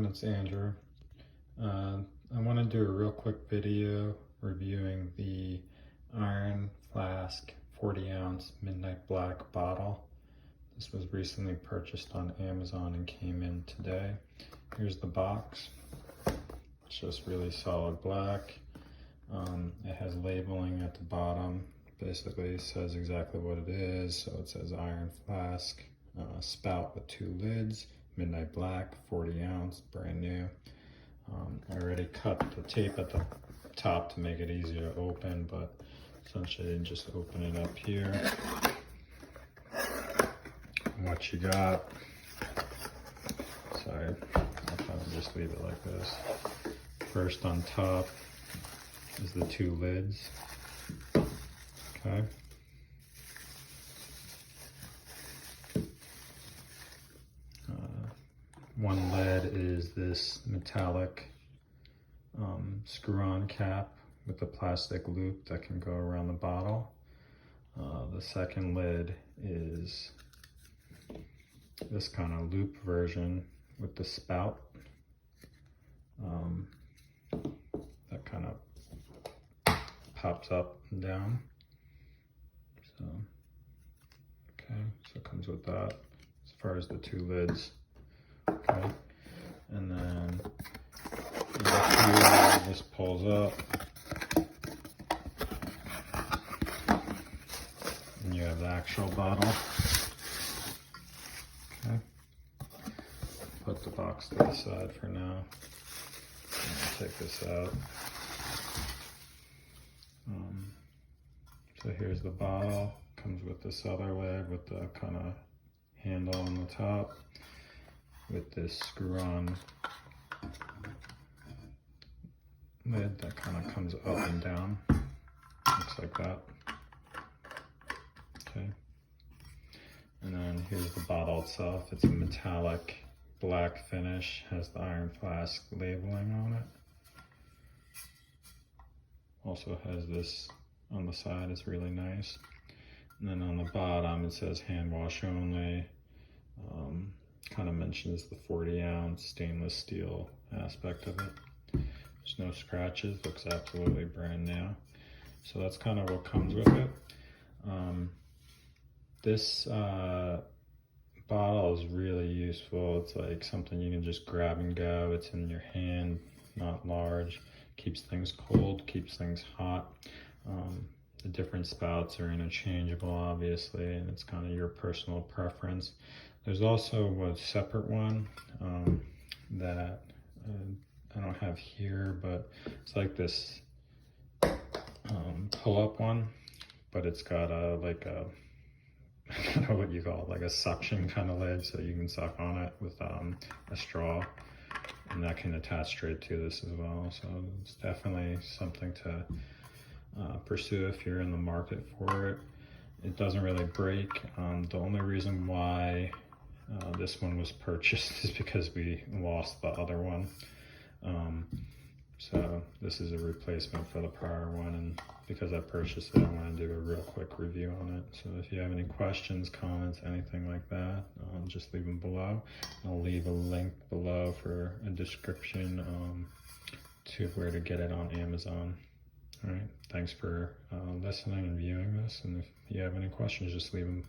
everyone, it's Andrew. I want to do a real quick video reviewing the Iron Flask 40-ounce Midnight Black bottle. This was recently purchased on Amazon and came in today. Here's the box. It's just really solid black. It has labeling at the bottom. Basically it says exactly what it is. So it says Iron Flask, spout with 2 lids, Midnight Black, 40 ounce, brand new. I already cut the tape at the top to make it easier to open, but essentially just open it up here. And what you got, sorry, I'll kind of just leave it like this. First on top is the 2 lids, okay. One lid is this metallic screw-on cap with a plastic loop that can go around the bottle. The second lid is this kind of loop version with the spout that kind of pops up and down. So, okay, so it comes with that as far as the 2 lids. Okay, and then this pulls up, and you have the actual bottle. Okay, put the box to the side for now. I'll take this out. So here's the bottle. Comes with this other lid with the kind of handle on the top, with this screw-on lid that kind of comes up and down. Looks like that. Okay. And then here's the bottle itself. It's a metallic black finish, has the Iron Flask labeling on it. Also has this on the side, it's really nice. And then on the bottom it says hand wash only. Kind of mentions the 40-ounce stainless steel aspect of it. There's no scratches, looks absolutely brand new. So that's kind of what comes with it. This bottle is really useful. It's like something you can just grab and go. It's in your hand, not large. Keeps things cold, keeps things hot. The different spouts are interchangeable, obviously, and it's kind of your personal preference. There's also a separate one that I don't have here, but it's like this pull-up one, but it's got a like a I don't know what you call it, like a suction kind of lid, so you can suck on it with a straw, and that can attach straight to this as well. So it's definitely something to pursue if you're in the market for it. It doesn't really break. The only reason why this one was purchased is because we lost the other one. So this is a replacement for the prior one, and because I purchased it, I want to do a real quick review on it. So if you have any questions, comments, anything like that, just leave them below. I'll leave a link below for a description to where to get it on Amazon. All right, thanks for listening and viewing this, and if you have any questions, just leave them